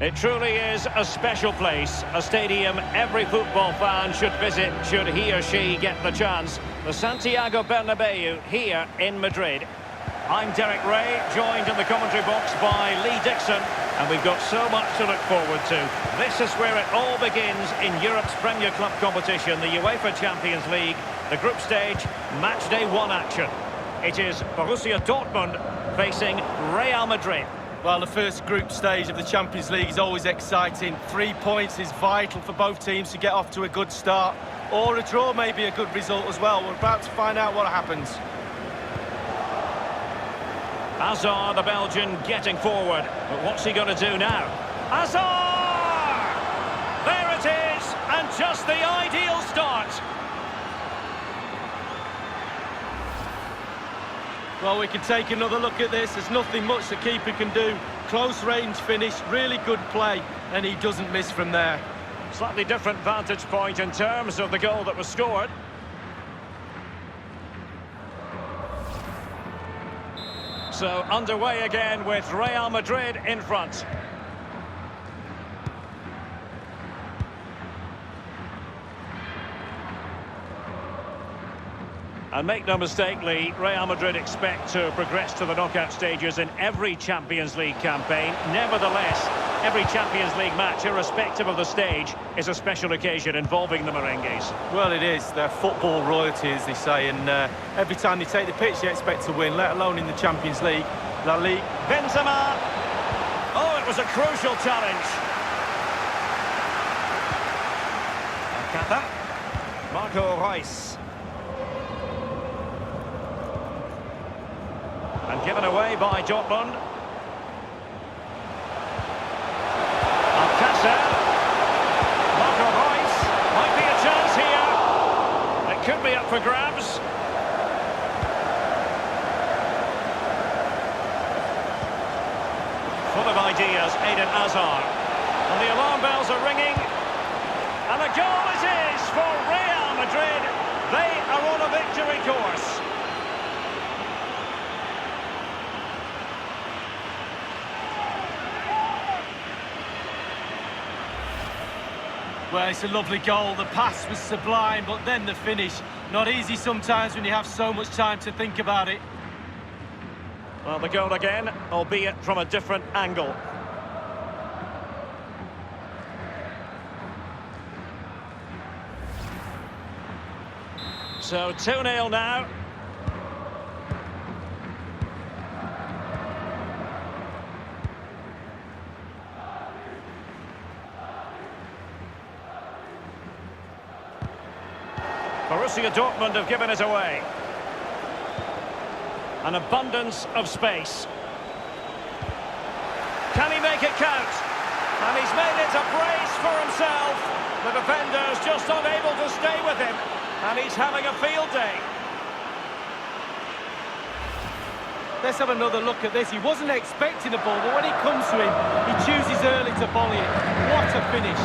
It truly is a special place, a stadium every football fan should visit should he or she get the chance. The Santiago Bernabeu here in Madrid. I'm Derek Ray, joined in the commentary box by Lee Dixon, and we've got so much to look forward to. This is where it all begins in Europe's Premier Club competition, the UEFA Champions League, the group stage, match day 1 action. It is Borussia Dortmund facing Real Madrid. Well, the first group stage of the Champions League is always exciting. 3 points is vital for both teams to get off to a good start. Or a draw may be a good result as well. We're about to find out what happens. Hazard, the Belgian, getting forward. But what's he going to do now? Hazard! There it is! And just the ideal start. Well, we can take another look at this. There's nothing much the keeper can do. Close range finish, really good play, and he doesn't miss from there. Slightly different vantage point in terms of the goal that was scored. So underway again with Real Madrid in front. And make no mistake, Lee, Real Madrid expect to progress to the knockout stages in every Champions League campaign. Nevertheless, every Champions League match, irrespective of the stage, is a special occasion involving the Merengues. Well, it is. They're football royalty, as they say, and every time they take the pitch, they expect to win, let alone in the Champions League. La Ligue. Benzema! Oh, it was a crucial challenge. Alcata. Marco Reus. And given away by Dortmund. Alcácer. Marco Reus. Might be a chance here. It could be up for grabs. Full of ideas, Eden Hazard. And the alarm bells are ringing. And a goal it is for Real Madrid. They are on a victory course. Well, it's a lovely goal. The pass was sublime, but then the finish. Not easy sometimes when you have so much time to think about it. Well, the goal again, albeit from a different angle. So 2-0 now. Borussia Dortmund have given it away. An abundance of space. Can he make it count? And he's made it a brace for himself. The defender's just unable to stay with him. And he's having a field day. Let's have another look at this. He wasn't expecting the ball, but when it comes to him, he chooses early to volley it. What a finish.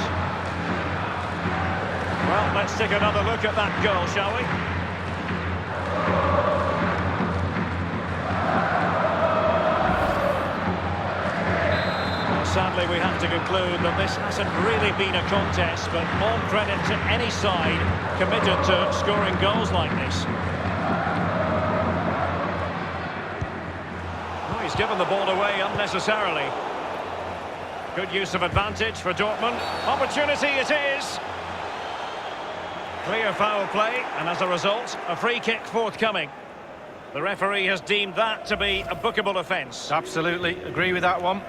Well, let's take another look at that goal, shall we? Sadly, we have to conclude that this hasn't really been a contest, but all credit to any side committed to scoring goals like this. Oh, he's given the ball away unnecessarily. Good use of advantage for Dortmund. Opportunity it is. Clear foul play, and as a result, a free kick forthcoming. The referee has deemed that to be a bookable offence. Absolutely, agree with that one.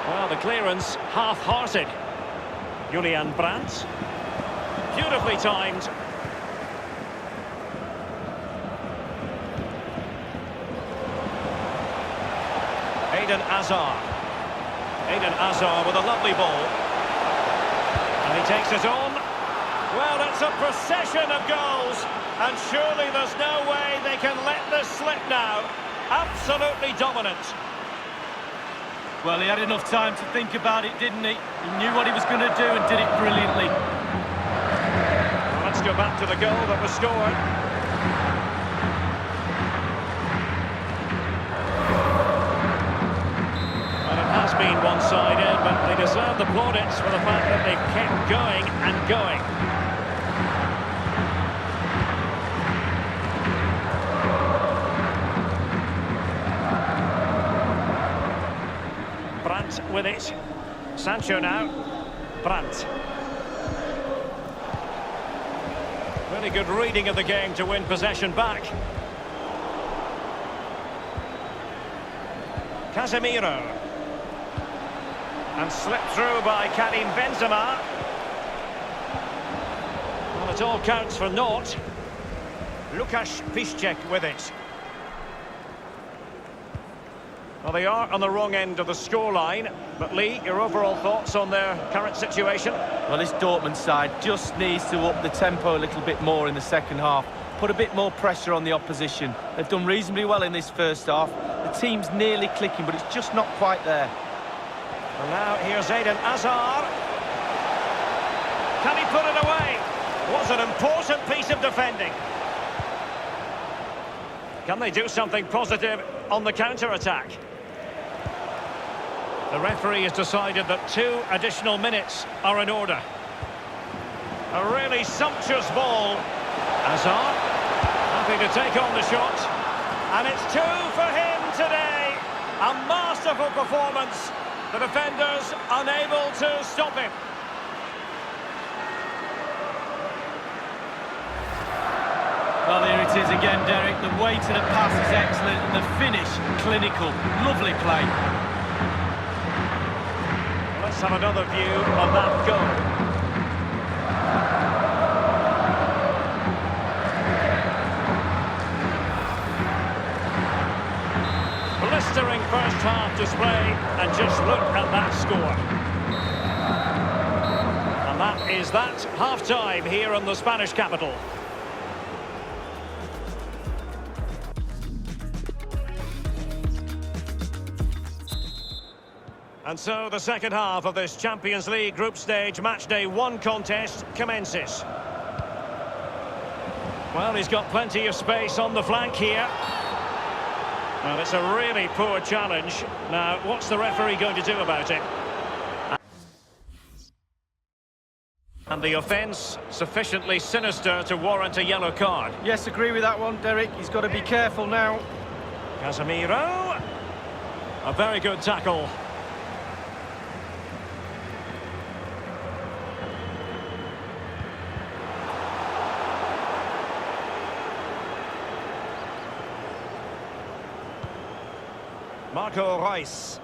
Well, the clearance half-hearted. Julian Brandt. Beautifully timed. Eden Hazard. Eden Hazard with a lovely ball. And he takes it on. Well, it's a procession of goals. And surely there's no way they can let this slip now. Absolutely dominant. Well, he had enough time to think about it, didn't he? He knew what he was going to do and did it brilliantly. Well, let's go back to the goal that was scored. plaudits for the fact that they've kept going and going. Brandt with it. Sancho now. Brandt. Really good reading of the game to win possession back. Casemiro. And slipped through by Karim Benzema. Well, it all counts for naught. Łukasz Piszczek with it. Well, they are on the wrong end of the scoreline. But Lee, your overall thoughts on their current situation? Well, this Dortmund side just needs to up the tempo a little bit more in the second half. Put a bit more pressure on the opposition. They've done reasonably well in this first half. The team's nearly clicking, but it's just not quite there. Well, now here's Eden Hazard. Can he put it away? Was an important piece of defending. Can they do something positive on the counter-attack? The referee has decided that 2 additional minutes are in order. A really sumptuous ball. Hazard, happy to take on the shot. And it's 2 for him today. A masterful performance. The defenders unable to stop him. Well, here it is again, Derek. The weight of the pass is excellent and the finish clinical. Lovely play. Let's have another view of that goal. Blistering first half display, and just look at that score. And that is that half-time here in the Spanish capital. And so the second half of this Champions League group stage matchday 1 contest commences. Well, he's got plenty of space on the flank here. Well, it's a really poor challenge. Now, what's the referee going to do about it? And the offence sufficiently sinister to warrant a yellow card. Yes, agree with that one, Derek. He's got to be careful now. Casemiro. A very good tackle. Marco Reus.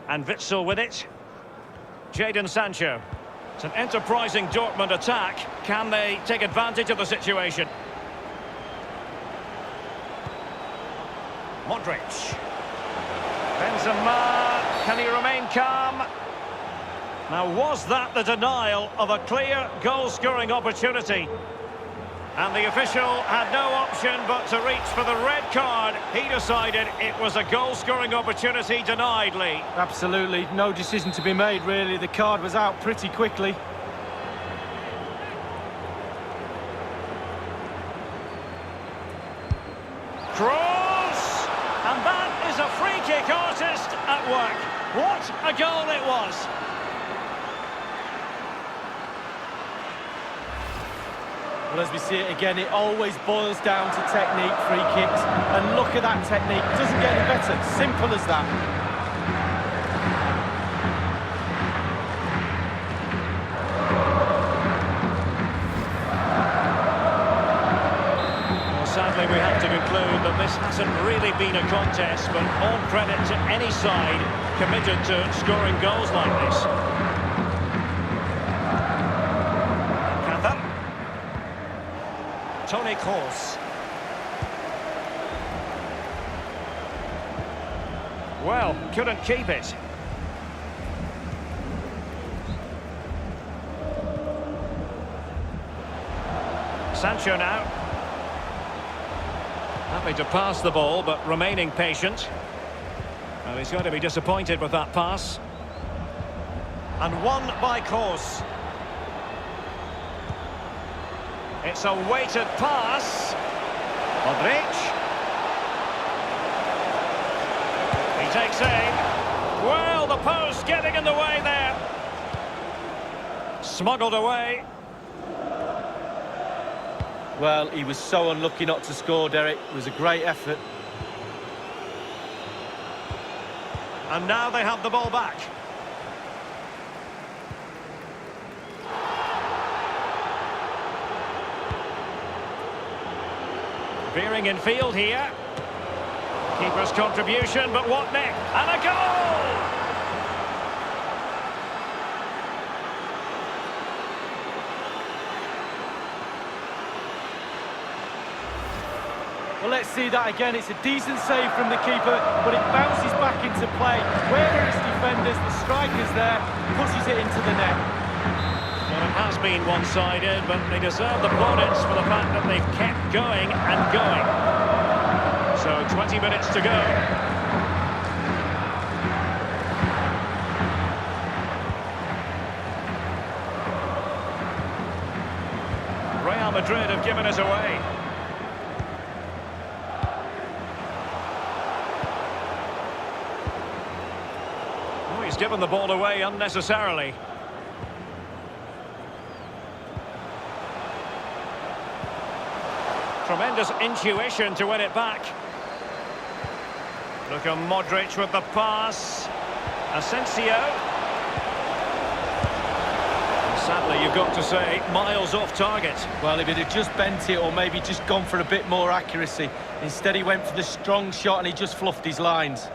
And Witsel with it. Jadon Sancho. It's an enterprising Dortmund attack. Can they take advantage of the situation? Modric. Benzema. Can he remain calm? Now, was that the denial of a clear goal-scoring opportunity? And the official had no option but to reach for the red card. He decided it was a goal-scoring opportunity denied, Lee. Absolutely, no decision to be made, really. The card was out pretty quickly. Cross! And that is a free-kick artist at work. What a goal it was! Well, as we see it again, it always boils down to technique, free kicks. And look at that technique. It doesn't get any better. Simple as that. Well, sadly, we have to conclude that this hasn't really been a contest, but all credit to any side committed to scoring goals like this. Toni Kroos. Well, couldn't keep it. Sancho now. Happy to pass the ball, but remaining patient. Well, he's going to be disappointed with that pass. And won by Kroos. It's a weighted pass. Modric. He takes aim. Well, the post getting in the way there. Smuggled away. Well, he was so unlucky not to score, Derek. It was a great effort. And now they have the ball back. Veering in field here. Keeper's contribution, but what next? And a goal! Well, let's see that again. It's a decent save from the keeper, but it bounces back into play. Where are his defenders? The striker's there, pushes it into the net. Well, it has been one-sided, but they deserve the plaudits for the fact that they've kept going and going. So 20 minutes to go. Real Madrid have given us away. Oh, he's given the ball away unnecessarily. Tremendous intuition to win it back. Luka Modric with the pass. Asensio. Sadly, you've got to say, miles off target. Well, if it had just bent it or maybe just gone for a bit more accuracy. Instead, he went for the strong shot and he just fluffed his lines.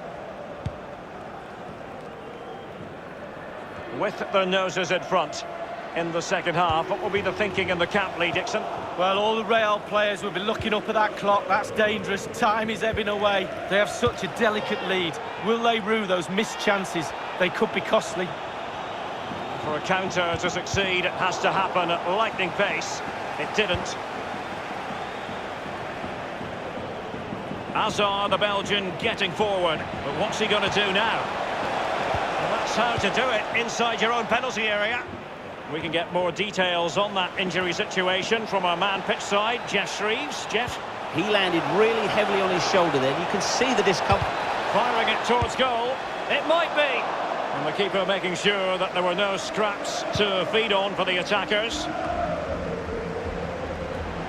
With their noses in front in the second half, what will be the thinking in the camp, Lee Dixon? Well, all the Real players will be looking up at that clock. That's dangerous. Time is ebbing away. They have such a delicate lead. Will they rue those missed chances? They could be costly. For a counter to succeed, it has to happen at lightning pace. It didn't. Hazard, the Belgian, getting forward. But what's he going to do now? Well, that's how to do it inside your own penalty area. We can get more details on that injury situation from our man pitch side, Jeff Shreves. Jeff? He landed really heavily on his shoulder there. You can see the discomfort. Firing it towards goal. It might be. And the keeper making sure that there were no scraps to feed on for the attackers.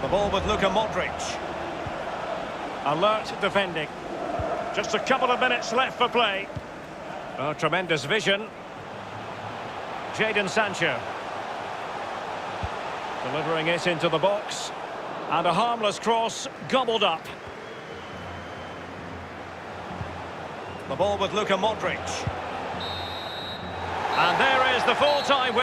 The ball with Luka Modric. Alert defending. Just a couple of minutes left for play. Oh, tremendous vision. Jadon Sancho. Delivering it into the box. And a harmless cross gobbled up. The ball with Luka Modric. And there is the full-time